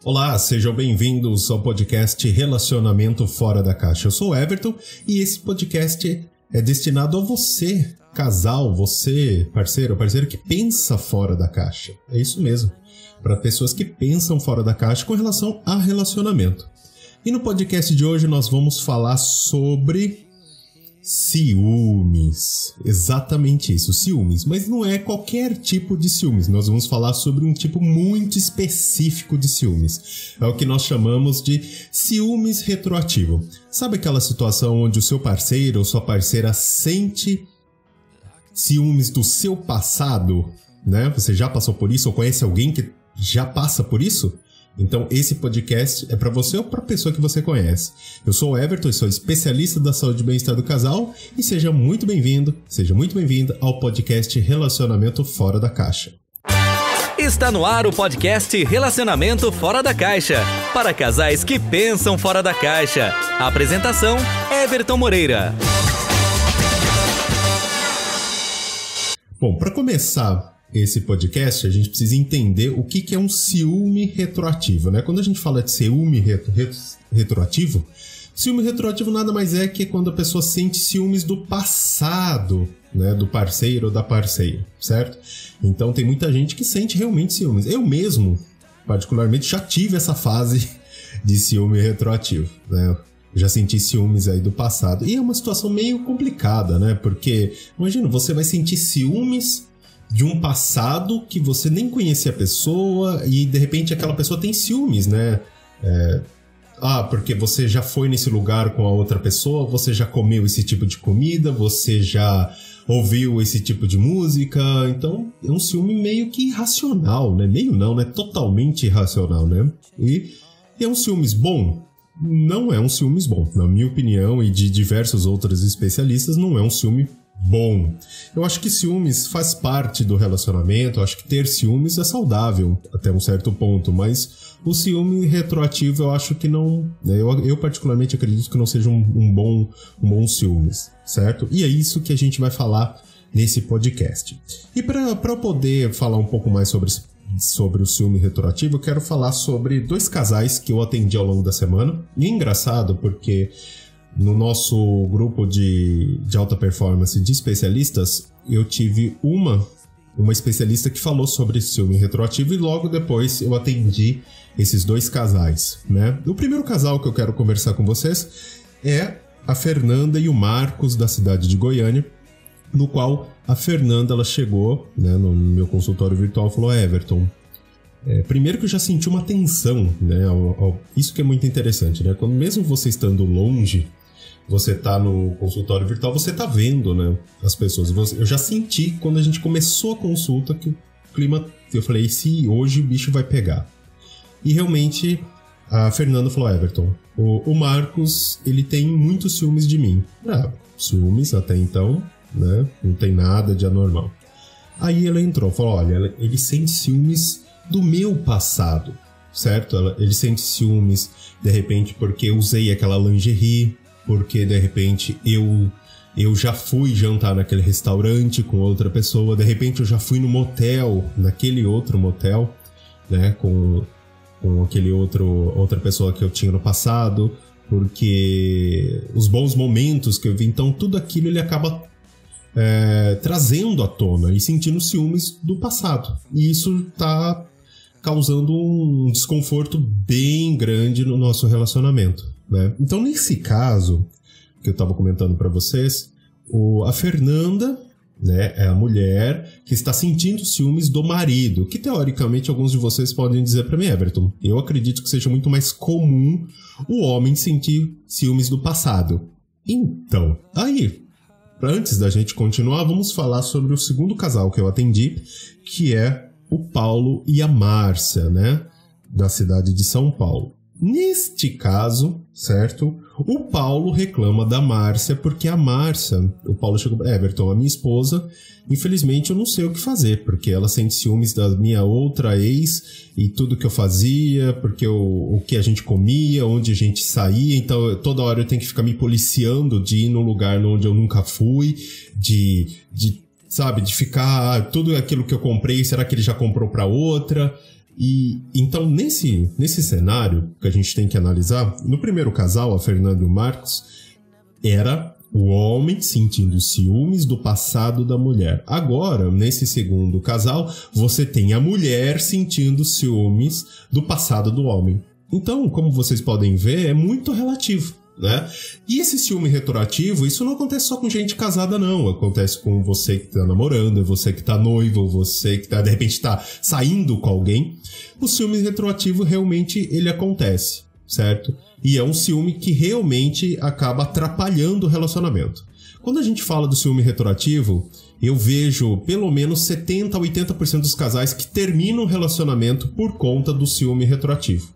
Olá, sejam bem-vindos ao podcast Relacionamento Fora da Caixa. Eu sou o Everton e esse podcast é destinado a você, casal, você, parceiro ou parceira que pensa fora da caixa. É isso mesmo, para pessoas que pensam fora da caixa com relação a relacionamento. E no podcast de hoje nós vamos falar sobre ciúmes. Exatamente isso, ciúmes. Mas não é qualquer tipo de ciúmes. Nós vamos falar sobre um tipo muito específico de ciúmes. É o que nós chamamos de ciúmes retroativo. Sabe aquela situação onde o seu parceiro ou sua parceira sente ciúmes do seu passado, né? Você já passou por isso ou conhece alguém que já passa por isso? Então esse podcast é para você ou para a pessoa que você conhece. Eu sou o Everton e sou especialista da saúde e bem-estar do casal e seja muito bem-vindo, seja muito bem-vinda ao podcast Relacionamento Fora da Caixa. Está no ar o podcast Relacionamento Fora da Caixa, para casais que pensam fora da caixa. A apresentação, Everton Moreira. Bom, para começar esse podcast, a gente precisa entender o que é um ciúme retroativo, né? Quando a gente fala de ciúme retroativo, ciúme retroativo nada mais é que quando a pessoa sente ciúmes do passado, né? Do parceiro ou da parceira, certo? Então tem muita gente que sente realmente ciúmes. Eu mesmo, particularmente, já tive essa fase de ciúme retroativo, né? Já senti ciúmes aí do passado. E é uma situação meio complicada, né? Porque, imagina, você vai sentir ciúmes de um passado que você nem conhecia a pessoa e de repente aquela pessoa tem ciúmes, né? Porque você já foi nesse lugar com a outra pessoa, você já comeu esse tipo de comida, você já ouviu esse tipo de música, então é um ciúme meio que irracional, né? Meio não, né? Totalmente irracional, né? E é um ciúmes bom? Não é um ciúmes bom, na minha opinião e de diversos outros especialistas, não é um ciúme bom. Eu acho que ciúmes faz parte do relacionamento, eu acho que ter ciúmes é saudável até um certo ponto, mas o ciúme retroativo eu acho que não, eu particularmente acredito que não seja um bom ciúmes, certo? E é isso que a gente vai falar nesse podcast. E para poder falar um pouco mais sobre o ciúme retroativo, eu quero falar sobre dois casais que eu atendi ao longo da semana. E é engraçado porque no nosso grupo de alta performance de especialistas, eu tive uma especialista que falou sobre ciúme retroativo e logo depois eu atendi esses dois casais, né? O primeiro casal que eu quero conversar com vocês é a Fernanda e o Marcos, da cidade de Goiânia, no qual a Fernanda ela chegou, né, no meu consultório virtual e falou: Everton, primeiro que eu já senti uma tensão, né? Isso que é muito interessante, né? Quando mesmo você estando longe, você tá no consultório virtual, você tá vendo, né, as pessoas. Eu já senti, quando a gente começou a consulta, que o clima... Eu falei, se hoje o bicho vai pegar. E realmente, a Fernanda falou: Everton, o Marcos, ele tem muitos ciúmes de mim. Ciúmes até então, né, não tem nada de anormal. Aí ela entrou, falou: olha, ele sente ciúmes do meu passado, certo? Ele sente ciúmes, de repente, porque eu usei aquela lingerie, porque de repente eu já fui jantar naquele restaurante com outra pessoa, de repente eu já fui no motel, naquele outro motel, né, com aquele outra pessoa que eu tinha no passado, porque os bons momentos que eu vi, então tudo aquilo ele acaba trazendo à tona e sentindo ciúmes do passado, e isso tá causando um desconforto bem grande no nosso relacionamento, né? Então, nesse caso que eu estava comentando para vocês, a Fernanda, né, é a mulher que está sentindo ciúmes do marido, que teoricamente alguns de vocês podem dizer para mim: Everton, eu acredito que seja muito mais comum o homem sentir ciúmes do passado. Então, aí, antes da gente continuar, vamos falar sobre o segundo casal que eu atendi, que é o Paulo e a Márcia, né, da cidade de São Paulo. Neste caso, certo? O Paulo reclama da Márcia porque a Márcia... O Paulo chegou para Everton, a minha esposa, infelizmente eu não sei o que fazer, porque ela sente ciúmes da minha outra ex e tudo que eu fazia, porque o que a gente comia, onde a gente saía, então toda hora eu tenho que ficar me policiando de ir num lugar onde eu nunca fui, de ficar tudo aquilo que eu comprei, será que ele já comprou para outra? E então, nesse cenário que a gente tem que analisar, no primeiro casal, a Fernanda e o Marcos, era o homem sentindo ciúmes do passado da mulher. Agora, nesse segundo casal, você tem a mulher sentindo ciúmes do passado do homem. Então, como vocês podem ver, é muito relativo, né? E esse ciúme retroativo, isso não acontece só com gente casada, não. Acontece com você que tá namorando, você que tá noivo, você que tá, de repente tá saindo com alguém. O ciúme retroativo realmente ele acontece, certo? E é um ciúme que realmente acaba atrapalhando o relacionamento. Quando a gente fala do ciúme retroativo, eu vejo pelo menos 70% a 80% dos casais que terminam o relacionamento por conta do ciúme retroativo.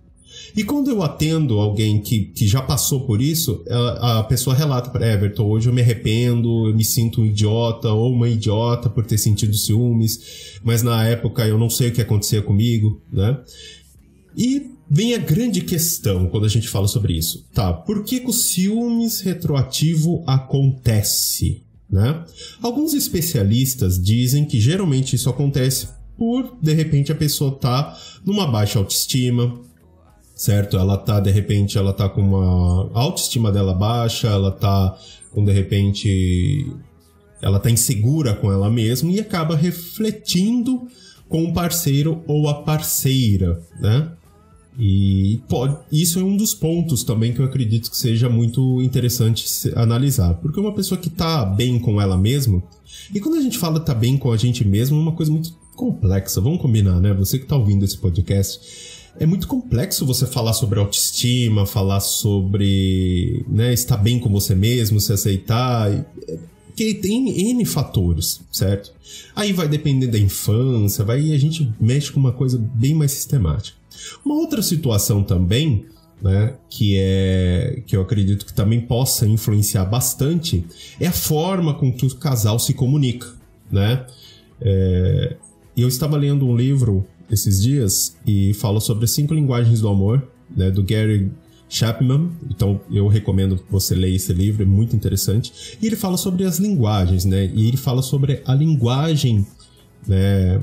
E quando eu atendo alguém que já passou por isso, a pessoa relata para Everton, hoje eu me arrependo, eu me sinto um idiota ou uma idiota por ter sentido ciúmes, mas na época eu não sei o que acontecia comigo, né? E vem a grande questão quando a gente fala sobre isso. Tá, por que o ciúmes retroativo acontece, né? Alguns especialistas dizem que geralmente isso acontece por, de repente, a pessoa tá numa baixa autoestima, certo? Ela tá, de repente, ela tá com uma autoestima dela baixa, ela tá com, de repente, ela tá insegura com ela mesma e acaba refletindo com o parceiro ou a parceira, né? E isso é um dos pontos também que eu acredito que seja muito interessante analisar. Porque uma pessoa que tá bem com ela mesma, e quando a gente fala tá bem com a gente mesmo, é uma coisa muito complexa, vamos combinar, né? Você que tá ouvindo esse podcast, é muito complexo você falar sobre autoestima, falar sobre, né, estar bem com você mesmo, se aceitar, porque tem N fatores, certo? Aí vai depender da infância, a gente mexe com uma coisa bem mais sistemática. Uma outra situação também, né, que eu acredito que também possa influenciar bastante, é a forma com que o casal se comunica, né? Eu estava lendo um livro esses dias e fala sobre as 5 linguagens do amor, né, do Gary Chapman. Então eu recomendo que você leia esse livro, é muito interessante. E ele fala sobre as linguagens, né? E ele fala sobre a linguagem, né,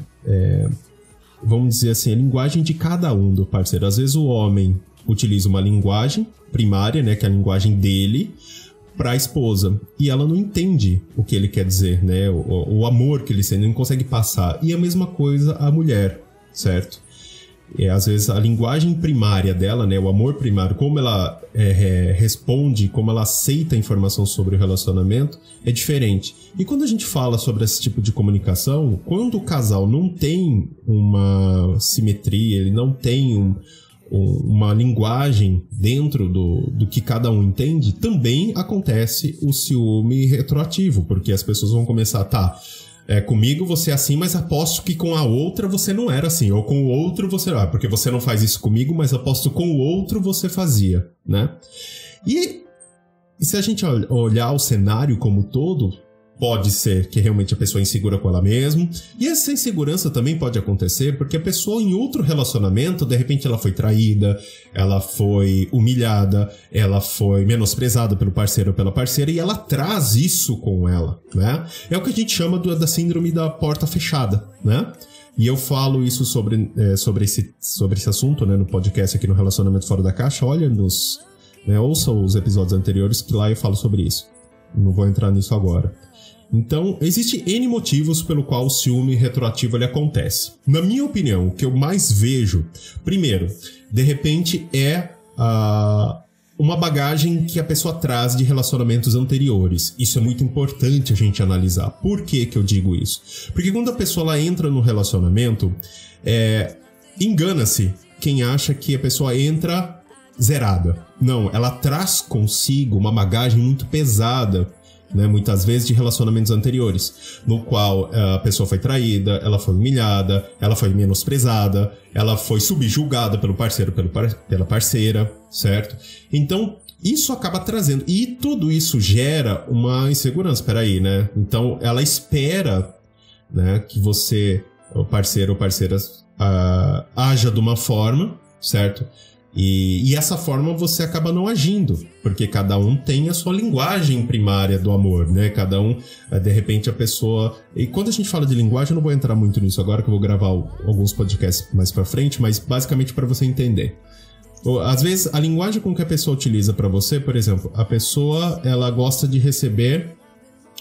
vamos dizer assim, a linguagem de cada um do parceiro. Às vezes o homem utiliza uma linguagem primária, né, que é a linguagem dele, para a esposa, e ela não entende o que ele quer dizer, né, o amor que ele sente, não consegue passar. E a mesma coisa a mulher, certo? Às vezes a linguagem primária dela, né, o amor primário, como ela responde, como ela aceita a informação sobre o relacionamento, é diferente. E quando a gente fala sobre esse tipo de comunicação, quando o casal não tem uma simetria, ele não tem uma linguagem dentro do que cada um entende, também acontece o ciúme retroativo, porque as pessoas vão começar, comigo você é assim, mas aposto que com a outra você não era assim, ou com o outro você... porque você não faz isso comigo, mas aposto com o outro você fazia, né? E se a gente olhar o cenário como um todo, pode ser que realmente a pessoa é insegura com ela mesma, e essa insegurança também pode acontecer porque a pessoa em outro relacionamento, de repente ela foi traída, ela foi humilhada, ela foi menosprezada pelo parceiro ou pela parceira, e ela traz isso com ela, né? É o que a gente chama da síndrome da porta fechada, né? E eu falo isso sobre esse assunto, né, no podcast aqui no Relacionamento Fora da Caixa. Olha ouça os episódios anteriores que lá eu falo sobre isso. Não vou entrar nisso agora. Então, existem N motivos pelo qual o ciúme retroativo ele acontece. Na minha opinião, o que eu mais vejo, primeiro, de repente é uma bagagem que a pessoa traz de relacionamentos anteriores. Isso é muito importante a gente analisar. Por que eu digo isso? Porque quando a pessoa ela entra no relacionamento, engana-se quem acha que a pessoa entra zerada. Não, ela traz consigo uma bagagem muito pesada, né, muitas vezes de relacionamentos anteriores, no qual a pessoa foi traída, ela foi humilhada, ela foi menosprezada, ela foi subjugada pelo parceiro, pela parceira, certo? Então, isso acaba trazendo, e tudo isso gera uma insegurança, peraí, né? Então, ela espera, né, que você, o parceiro ou parceira, haja de uma forma, certo? E essa forma você acaba não agindo, porque cada um tem a sua linguagem primária do amor, né? Cada um, de repente, a pessoa... E quando a gente fala de linguagem, eu não vou entrar muito nisso agora, que eu vou gravar alguns podcasts mais pra frente, mas basicamente para você entender. Às vezes, a linguagem com que a pessoa utiliza para você, por exemplo, a pessoa, ela gosta de receber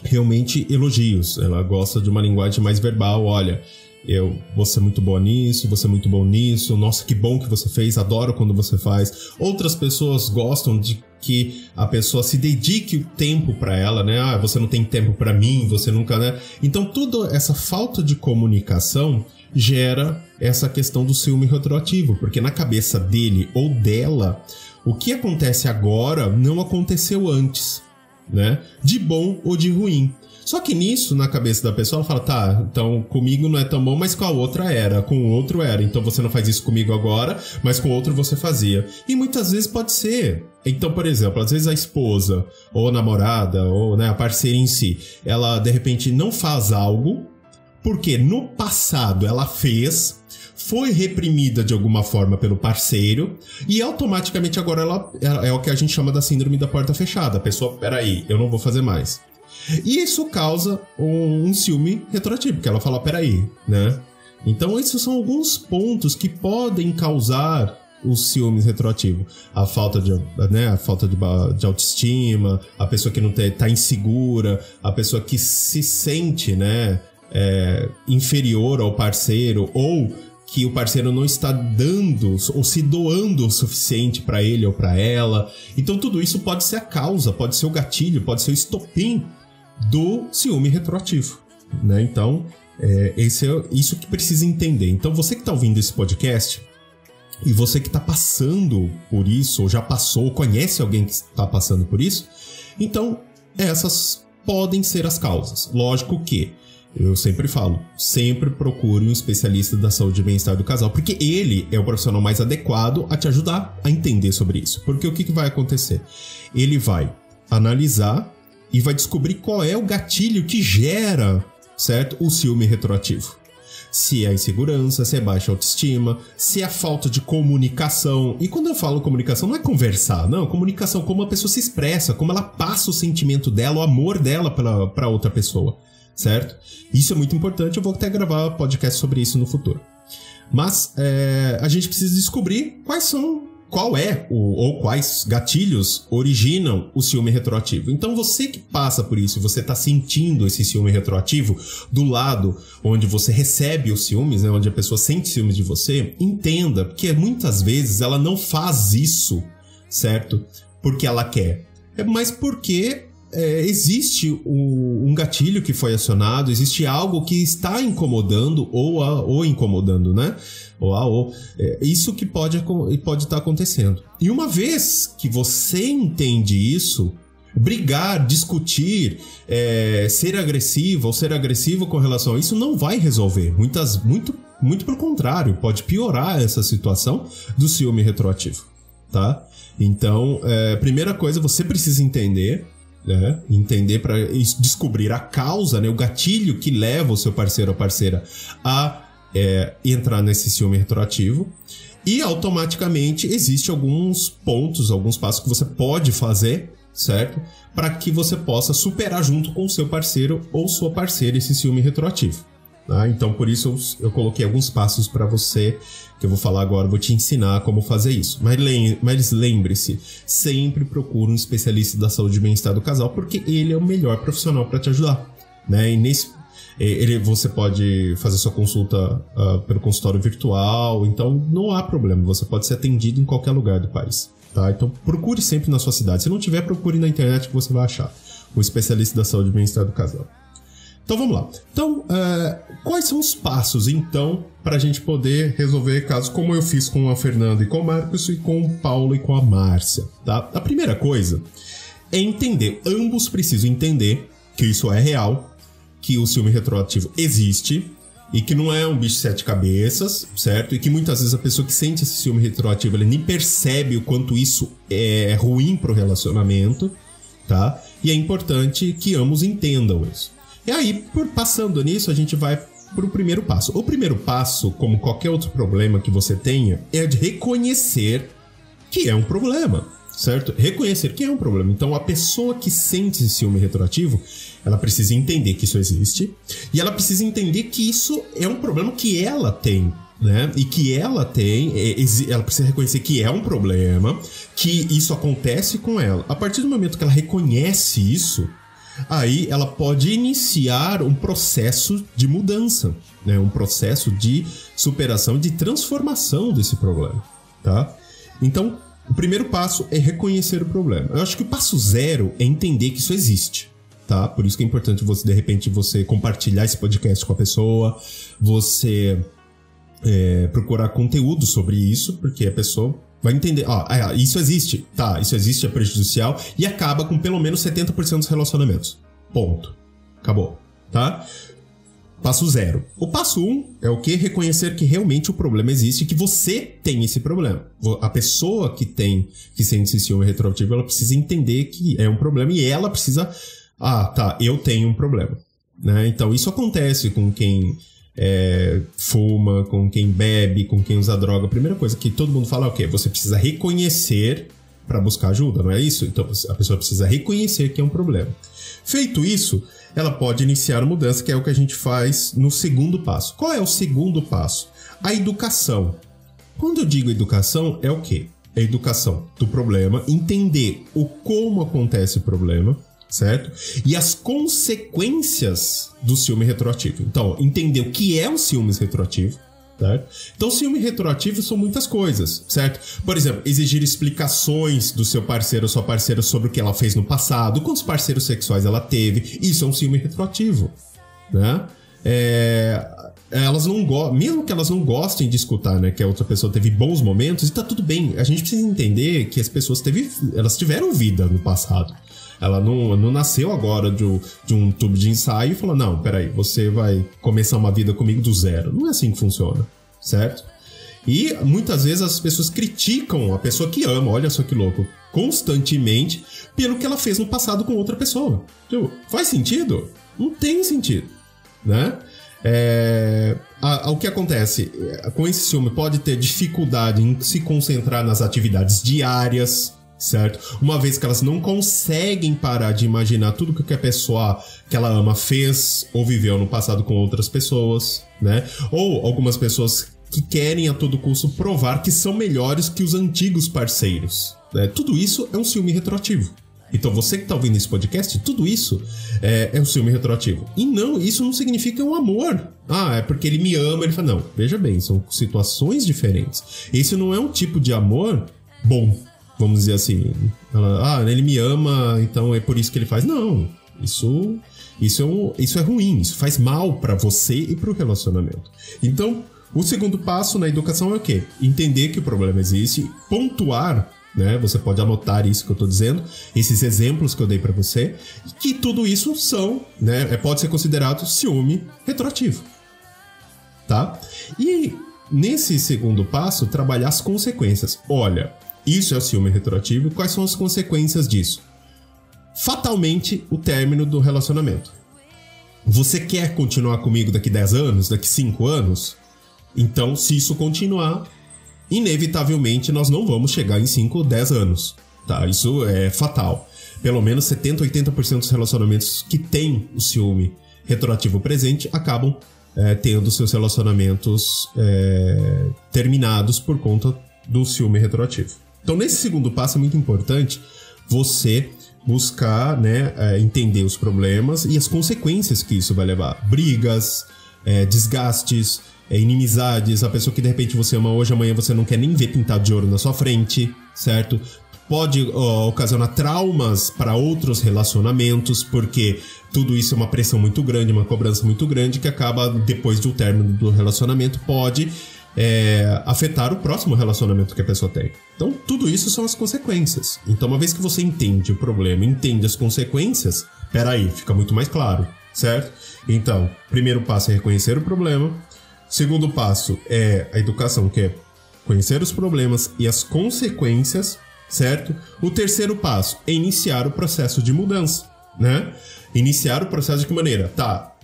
realmente elogios, ela gosta de uma linguagem mais verbal, olha... você é muito boa nisso, você é muito bom nisso, nossa, que bom que você fez, adoro quando você faz. Outras pessoas gostam de que a pessoa se dedique o tempo pra ela, né? Ah, você não tem tempo pra mim, você nunca, né? Então, toda essa falta de comunicação gera essa questão do ciúme retroativo, porque na cabeça dele ou dela, o que acontece agora não aconteceu antes, né? De bom ou de ruim. Só que nisso, na cabeça da pessoa, ela fala, tá, então comigo não é tão bom, mas com a outra era, com o outro era. Então você não faz isso comigo agora, mas com o outro você fazia. E muitas vezes pode ser. Então, por exemplo, às vezes a esposa, ou a namorada, ou, né, a parceira em si, ela de repente não faz algo, porque no passado ela fez, foi reprimida de alguma forma pelo parceiro, e automaticamente agora ela é o que a gente chama da síndrome da porta fechada. A pessoa, peraí, eu não vou fazer mais. E isso causa um ciúme retroativo, porque ela fala, peraí, né? Então esses são alguns pontos que podem causar o ciúme retroativo. A falta de, né, a falta de autoestima, a pessoa que não tá insegura, a pessoa que se sente, né, inferior ao parceiro, ou que o parceiro não está dando ou se doando o suficiente para ele ou para ela. Então tudo isso pode ser a causa, pode ser o gatilho, pode ser o estopim do ciúme retroativo, né? Então, isso que precisa entender. Então, você que está ouvindo esse podcast e você que está passando por isso, ou já passou, ou conhece alguém que está passando por isso, então, essas podem ser as causas. Lógico que, eu sempre falo, sempre procure um especialista da saúde e bem-estar do casal, porque ele é o profissional mais adequado a te ajudar a entender sobre isso. Porque o que vai acontecer? Ele vai analisar e vai descobrir qual é o gatilho que gera, certo, o ciúme retroativo. Se é a insegurança, se é baixa autoestima, se é a falta de comunicação. E quando eu falo comunicação, não é conversar, não. Comunicação, como a pessoa se expressa, como ela passa o sentimento dela, o amor dela para outra pessoa, certo? Isso é muito importante, eu vou até gravar podcast sobre isso no futuro. Mas a gente precisa descobrir quais gatilhos originam o ciúme retroativo. Então você que passa por isso, você está sentindo esse ciúme retroativo do lado onde você recebe os ciúmes, né, onde a pessoa sente ciúmes de você, entenda que muitas vezes ela não faz isso, certo? Porque ela quer, mas porque existe um gatilho que foi acionado, existe algo que está incomodando ou incomodando, né? Isso que pode estar acontecendo. E uma vez que você entende isso, brigar, discutir, ser agressivo ou ser agressivo com relação a isso não vai resolver. Muito pelo contrário, pode piorar essa situação do ciúme retroativo, tá? Então, primeira coisa, você precisa entender para descobrir a causa, né, o gatilho que leva o seu parceiro ou parceira a entrar nesse ciúme retroativo, e automaticamente existe alguns pontos, alguns passos que você pode fazer, certo? Para que você possa superar junto com o seu parceiro ou sua parceira esse ciúme retroativo. Tá? Então, por isso eu coloquei alguns passos para você, que eu vou falar agora, vou te ensinar como fazer isso. Mas lembre-se, sempre procure um especialista da saúde e bem-estar do casal, porque ele é o melhor profissional para te ajudar, né? E você pode fazer sua consulta pelo consultório virtual, então não há problema, você pode ser atendido em qualquer lugar do país, tá? Então procure sempre na sua cidade. Se não tiver, procure na internet que você vai achar o especialista da saúde e bem-estar do casal. Então vamos lá. Então, quais são os passos, então, para a gente poder resolver casos como eu fiz com a Fernanda e com o Marcos, e com o Paulo e com a Márcia, tá? A primeira coisa é entender, ambos precisam entender que isso é real, que o ciúme retroativo existe, e que não é um bicho de 7 cabeças, certo? E que muitas vezes a pessoa que sente esse ciúme retroativo, ela nem percebe o quanto isso é ruim pro relacionamento, tá? E é importante que ambos entendam isso. E aí, passando nisso, a gente vai para o primeiro passo. O primeiro passo, como qualquer outro problema que você tenha, é de reconhecer que é um problema, certo? Reconhecer que é um problema. Então, a pessoa que sente esse ciúme retroativo, ela precisa entender que isso existe e ela precisa entender que isso é um problema que ela tem, né? E que ela precisa reconhecer que é um problema, que isso acontece com ela. A partir do momento que ela reconhece isso, aí ela pode iniciar um processo de mudança, né? Um processo de superação, de transformação desse problema, tá? Então, o primeiro passo é reconhecer o problema. Eu acho que o passo 0 é entender que isso existe, tá? Por isso que é importante você, de repente, você compartilhar esse podcast com a pessoa, você procurar conteúdo sobre isso, porque a pessoa vai entender, isso existe, tá, isso existe, é prejudicial e acaba com pelo menos 70% dos relacionamentos. Ponto. Acabou, tá? Passo 0. O passo 1 é o quê? Reconhecer que realmente o problema existe e que você tem esse problema. A pessoa que sente esse ciúme retroativo, ela precisa entender que é um problema e ela precisa... eu tenho um problema, né? Então, isso acontece com quem fuma, com quem bebe, com quem usa droga. A primeira coisa que todo mundo fala é o quê? Você precisa reconhecer para buscar ajuda, não é isso? Então, a pessoa precisa reconhecer que é um problema. Feito isso, ela pode iniciar a mudança, que é o que a gente faz no segundo passo. Qual é o segundo passo? A educação. Quando eu digo educação, é o quê? É a educação do problema, entender como acontece o problema, certo? E as consequências do ciúme retroativo. Então, entender o que é o ciúme retroativo, certo? Então, ciúme retroativo são muitas coisas, certo? Por exemplo, exigir explicações do seu parceiro ou sua parceira sobre o que ela fez no passado, quantos parceiros sexuais ela teve. Isso é um ciúme retroativo, né? Elas não mesmo que elas não gostem de escutar, né, que a outra pessoa teve bons momentos, e tá tudo bem. A gente precisa entender que as pessoas elas tiveram vida no passado. Ela não nasceu agora de um tubo de ensaio e falou, não, peraí, você vai começar uma vida comigo do zero. Não é assim que funciona, certo? E muitas vezes as pessoas criticam a pessoa que ama, olha só que louco, constantemente pelo que ela fez no passado com outra pessoa. Tipo, faz sentido? Não tem sentido, né? O que acontece com esse ciúme? Pode ter dificuldade em se concentrar nas atividades diárias, certo? Uma vez que elas não conseguem parar de imaginar tudo que a pessoa que ela ama fez ou viveu no passado com outras pessoas, né? Ou algumas pessoas que querem a todo custo provar que são melhores que os antigos parceiros, né? Tudo isso é um ciúme retroativo. Então você que está ouvindo esse podcast, tudo isso é um ciúme retroativo. E não, isso não significa um amor. É porque ele me ama, ele fala, não, veja bem, são situações diferentes. Esse não é um tipo de amor bom, vamos dizer assim. Ele me ama, então é por isso que ele faz. Não, isso é ruim, isso faz mal para você e para o relacionamento. Então, o segundo passo na educação é o quê? Entender que o problema existe, pontuar, né? Você pode anotar isso que eu tô dizendo, esses exemplos que eu dei para você, que tudo isso são, né? Pode ser considerado ciúme retroativo, tá? E nesse segundo passo, trabalhar as consequências. Olha, isso é o ciúme retroativo. Quais são as consequências disso? Fatalmente, o término do relacionamento. Você quer continuar comigo daqui 10 anos, daqui 5 anos? Então, se isso continuar, inevitavelmente nós não vamos chegar em 5 ou 10 anos, tá? Isso é fatal. Pelo menos 70%, 80% dos relacionamentos que têm o ciúme retroativo presente acabam tendo seus relacionamentos terminados por conta do ciúme retroativo. Então, nesse segundo passo é muito importante você buscar, né, entender os problemas e as consequências que isso vai levar. Brigas, desgastes, inimizades, a pessoa que de repente você ama hoje, amanhã você não quer nem ver pintado de ouro na sua frente, certo? Pode ocasionar traumas para outros relacionamentos, porque tudo isso é uma pressão muito grande, uma cobrança muito grande, que acaba, depois do término do relacionamento, pode afetar o próximo relacionamento que a pessoa tem. Então, tudo isso são as consequências. Então, uma vez que você entende o problema, entende as consequências, peraí, fica muito mais claro, certo? Então, primeiro passo é reconhecer o problema. Segundo passo é a educação, que é conhecer os problemas e as consequências, certo? O terceiro passo é iniciar o processo de mudança, né? Iniciar o processo de que maneira? Tá,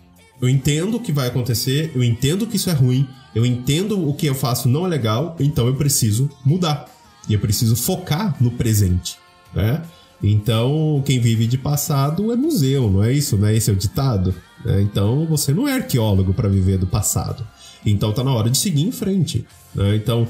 eu entendo o que vai acontecer, eu entendo que isso é ruim, eu entendo o que eu faço não é legal, então eu preciso mudar, E eu preciso focar no presente, né? Então, quem vive de passado é museu, não é isso? Não é esse o ditado? Então, você não é arqueólogo para viver do passado. Então, tá na hora de seguir em frente, né? Então,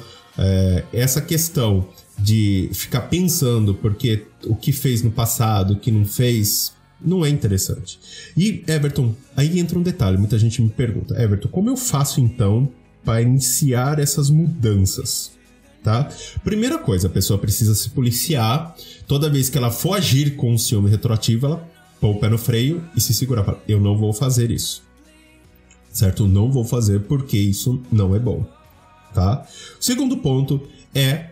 essa questão de ficar pensando porque o que fez no passado, o que não fez, não é interessante. E, Everton, aí entra um detalhe. Muita gente me pergunta, Everton, como eu faço, então, para iniciar essas mudanças? Tá? Primeira coisa, a pessoa precisa se policiar. Toda vez que ela for agir com o ciúme retroativo, ela põe o pé no freio e se segurar. Fala, eu não vou fazer isso. Certo? Não vou fazer porque isso não é bom. Tá? O segundo ponto é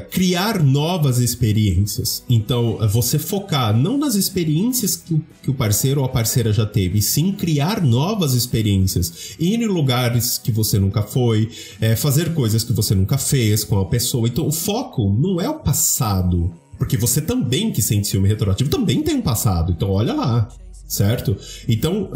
criar novas experiências. Então, você focar não nas experiências que o parceiro ou a parceira já teve, sim criar novas experiências, ir em lugares que você nunca foi, fazer coisas que você nunca fez com a pessoa. Então, o foco não é o passado, porque você também que sente ciúme retroativo também tem um passado, então olha lá, certo? Então,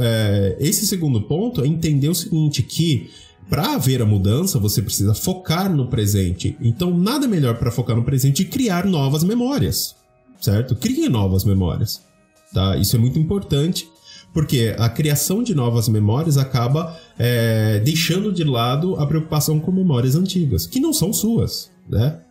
esse segundo ponto é entender o seguinte, que para haver a mudança, você precisa focar no presente. Então, nada melhor para focar no presente e criar novas memórias, certo? Crie novas memórias, tá? Isso é muito importante, porque a criação de novas memórias acaba deixando de lado a preocupação com memórias antigas, que não são suas, né?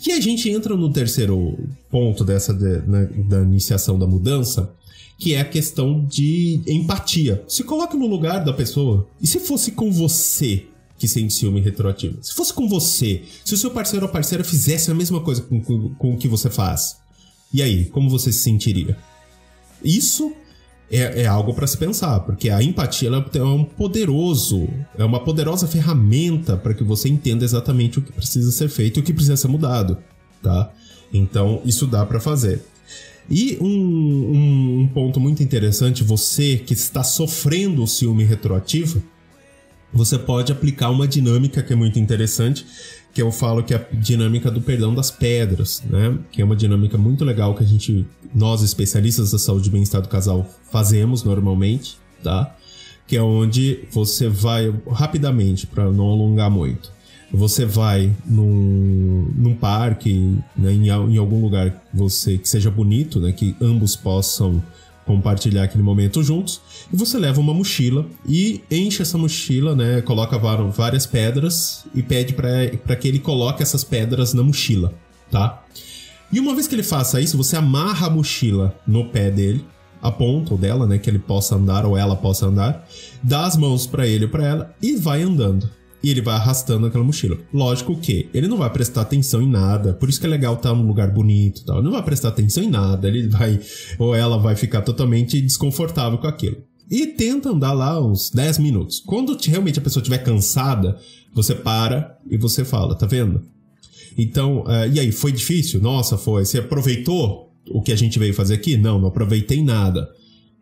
E a gente entra no terceiro ponto da iniciação da mudança, que é a questão de empatia. Se coloque no lugar da pessoa. E se fosse com você que sente ciúme retroativo? Se fosse com você, se o seu parceiro ou parceira fizesse a mesma coisa com o que você faz, e aí, como você se sentiria? Isso é algo para se pensar, porque a empatia ela é uma poderosa ferramenta para que você entenda exatamente o que precisa ser feito e o que precisa ser mudado, tá? Então, isso dá para fazer. E um ponto muito interessante, você que está sofrendo o ciúme retroativo, você pode aplicar uma dinâmica que é muito interessante, que eu falo que é a dinâmica do perdão das pedras, né? Que é uma dinâmica muito legal que nós especialistas da saúde e bem-estar do casal fazemos normalmente, tá? Que é onde você vai rapidamente, para não alongar muito, você vai num parque, né, em algum lugar que seja bonito, né, que ambos possam compartilhar aquele momento juntos, e você leva uma mochila e enche essa mochila, né, coloca várias pedras e pede para que ele coloque essas pedras na mochila, tá? E uma vez que ele faça isso, você amarra a mochila no pé dele, a ponta ou dela, né, que ele possa andar ou ela possa andar, dá as mãos para ele ou para ela e vai andando. E ele vai arrastando aquela mochila. Lógico que ele não vai prestar atenção em nada. Por isso que é legal estar num lugar bonito e tal. Ele não vai prestar atenção em nada. Ele vai, ou ela vai ficar totalmente desconfortável com aquilo. E tenta andar lá uns 10 minutos. Quando realmente a pessoa estiver cansada, você para e você fala, tá vendo? Então, e aí, foi difícil? Nossa, foi. Você aproveitou o que a gente veio fazer aqui? Não aproveitei nada.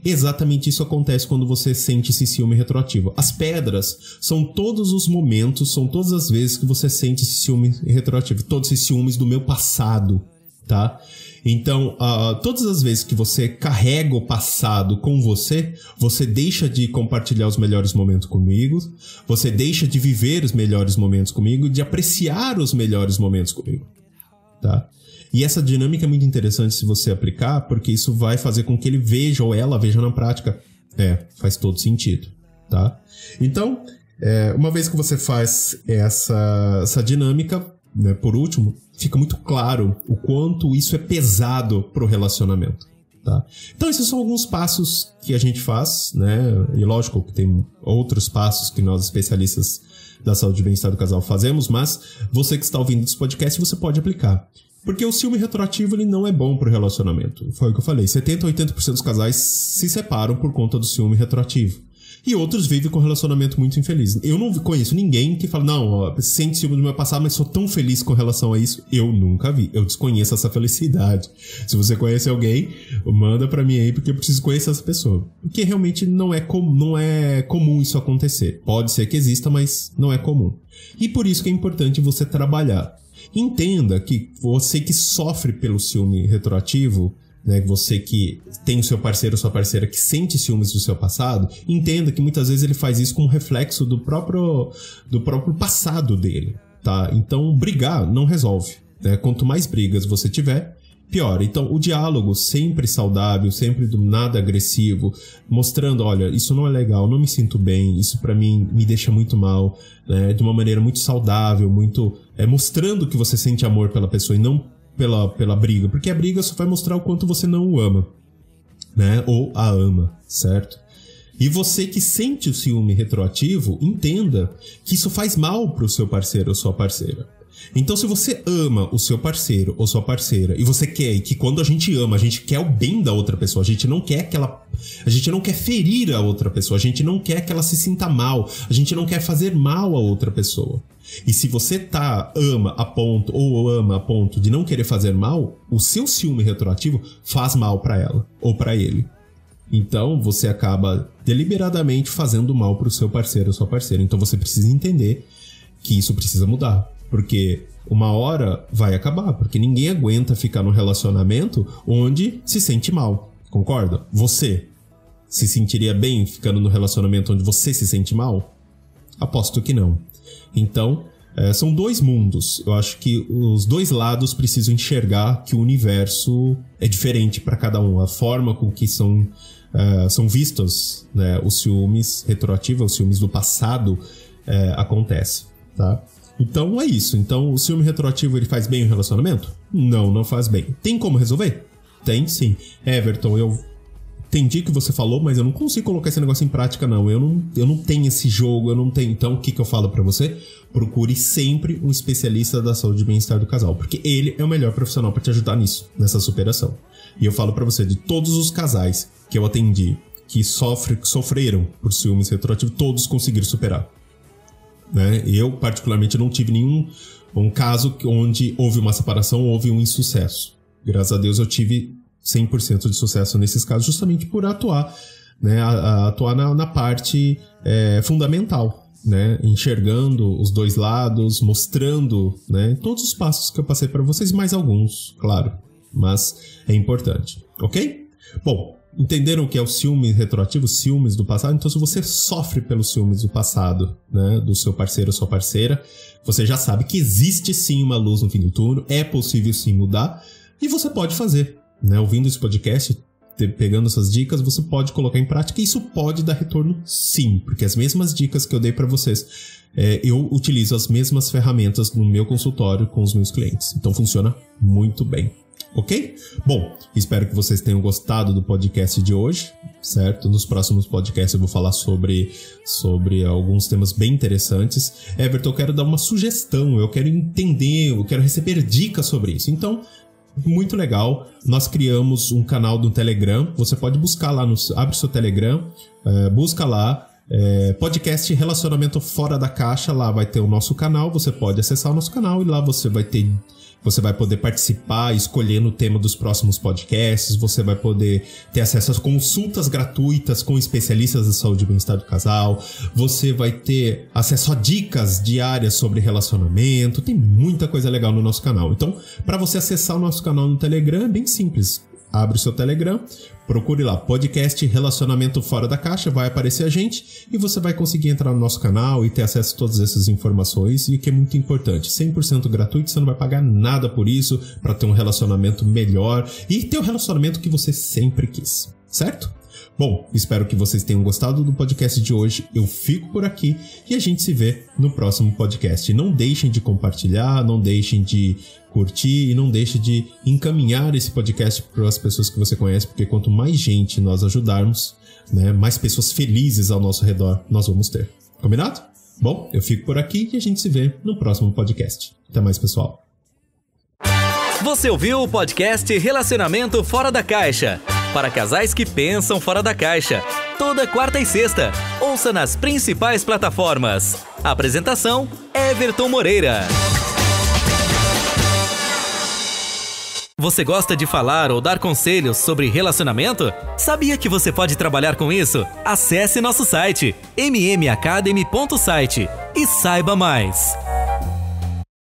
Exatamente isso acontece quando você sente esse ciúme retroativo. As pedras são todos os momentos, são todas as vezes que você sente esse ciúme retroativo. Todos esses ciúmes do meu passado, tá? Então, todas as vezes que você carrega o passado com você, você deixa de compartilhar os melhores momentos comigo, você deixa de viver os melhores momentos comigo, de apreciar os melhores momentos comigo, tá? E essa dinâmica é muito interessante se você aplicar, porque isso vai fazer com que ele veja ou ela veja na prática. Faz todo sentido, tá? Então, uma vez que você faz essa dinâmica, né, por último, fica muito claro o quanto isso é pesado pro relacionamento, tá? Então, esses são alguns passos que a gente faz, né? E lógico que tem outros passos que nós especialistas da saúde e bem-estar do casal fazemos, mas você que está ouvindo esse podcast, você pode aplicar. Porque o ciúme retroativo ele não é bom pro relacionamento. Foi o que eu falei. 70% a 80% dos casais se separam por conta do ciúme retroativo. E outros vivem com um relacionamento muito infeliz. Eu não conheço ninguém que fala, não, sente ciúme do meu passado, mas sou tão feliz com relação a isso. Eu nunca vi. Eu desconheço essa felicidade. Se você conhece alguém, manda pra mim aí, porque eu preciso conhecer essa pessoa. Porque realmente não é comum isso acontecer. Pode ser que exista, mas não é comum. E por isso que é importante você trabalhar. Entenda que você que sofre pelo ciúme retroativo, né, você que tem o seu parceiro ou sua parceira que sente ciúmes do seu passado, entenda que muitas vezes ele faz isso como reflexo do próprio passado dele, tá? Então, brigar não resolve. né? Quanto mais brigas você tiver, pior. Então, o diálogo sempre saudável, sempre do nada agressivo, mostrando, olha, isso não é legal, não me sinto bem, isso pra mim me deixa muito mal, né? De uma maneira muito saudável, muito... mostrando que você sente amor pela pessoa e não pela briga, porque a briga só vai mostrar o quanto você não o ama, né? Ou a ama, certo? E você que sente o ciúme retroativo, entenda que isso faz mal pro seu parceiro ou sua parceira. Então, se você ama o seu parceiro ou sua parceira, e você quer, e que quando a gente ama, a gente quer o bem da outra pessoa, a gente não quer ferir a outra pessoa, a gente não quer que ela se sinta mal, a gente não quer fazer mal a outra pessoa. E se você ama a ponto de não querer fazer mal, o seu ciúme retroativo faz mal pra ela ou pra ele. Então, você acaba deliberadamente fazendo mal pro seu parceiro ou sua parceira. Então, você precisa entender que isso precisa mudar. Porque uma hora vai acabar, porque ninguém aguenta ficar num relacionamento onde se sente mal, concorda? Você se sentiria bem ficando no relacionamento onde você se sente mal? Aposto que não. Então, são dois mundos. Eu acho que os dois lados precisam enxergar que o universo é diferente para cada um. A forma com que são vistos, né, os ciúmes retroativos, os ciúmes do passado, acontece, tá? Então é isso. Então o ciúme retroativo, ele faz bem o relacionamento? Não faz bem. Tem como resolver? Tem sim. Everton, eu entendi o que você falou, mas eu não consigo colocar esse negócio em prática, não. Eu não tenho esse jogo, eu não tenho. Então o que eu falo pra você? Procure sempre um especialista da saúde e bem-estar do casal, porque ele é o melhor profissional pra te ajudar nisso, nessa superação. E eu falo pra você, de todos os casais que eu atendi que sofreram por ciúmes retroativos, todos conseguiram superar. Né? Eu, particularmente, não tive um caso onde houve uma separação, houve um insucesso. Graças a Deus eu tive 100% de sucesso nesses casos, justamente por atuar, né? Atuar na parte fundamental, né? Enxergando os dois lados, mostrando, né? Todos os passos que eu passei para vocês, mais alguns, claro, mas é importante, ok? Bom, entenderam o que é o ciúme retroativo, ciúmes do passado? Então, se você sofre pelos ciúmes do passado, né, do seu parceiro ou sua parceira, você já sabe que existe sim uma luz no fim do túnel, é possível sim mudar, e você pode fazer, né? Ouvindo esse podcast, pegando essas dicas, você pode colocar em prática, e isso pode dar retorno sim, porque as mesmas dicas que eu dei para vocês, eu utilizo as mesmas ferramentas no meu consultório com os meus clientes. Então, funciona muito bem. Ok? Bom, espero que vocês tenham gostado do podcast de hoje, certo? Nos próximos podcasts eu vou falar sobre alguns temas bem interessantes. Everton, eu quero dar uma sugestão, eu quero entender, eu quero receber dicas sobre isso. Então, muito legal, nós criamos um canal do Telegram, você pode buscar lá, abre seu Telegram, busca lá, podcast Relacionamento Fora da Caixa, lá vai ter o nosso canal, você pode acessar o nosso canal e lá você vai poder participar, escolhendo o tema dos próximos podcasts, você vai poder ter acesso às consultas gratuitas com especialistas da saúde e bem-estar do casal, você vai ter acesso a dicas diárias sobre relacionamento, tem muita coisa legal no nosso canal. Então, para você acessar o nosso canal no Telegram, é bem simples. Abre o seu Telegram, procure lá, podcast Relacionamento Fora da Caixa, vai aparecer a gente e você vai conseguir entrar no nosso canal e ter acesso a todas essas informações, e o que é muito importante, 100% gratuito, você não vai pagar nada por isso, para ter um relacionamento melhor e ter o relacionamento que você sempre quis, certo? Bom, espero que vocês tenham gostado do podcast de hoje, eu fico por aqui e a gente se vê no próximo podcast. Não deixem de compartilhar, não deixem de curtir e não deixem de encaminhar esse podcast para as pessoas que você conhece, porque quanto mais gente nós ajudarmos, né, mais pessoas felizes ao nosso redor nós vamos ter. Combinado? Bom, eu fico por aqui e a gente se vê no próximo podcast. Até mais, pessoal. Você ouviu o podcast Relacionamento Fora da Caixa, para casais que pensam fora da caixa. Toda quarta e sexta. Ouça nas principais plataformas. Apresentação: Everton Moreira. Você gosta de falar ou dar conselhos sobre relacionamento? Sabia que você pode trabalhar com isso? Acesse nosso site mmacademy.site e saiba mais.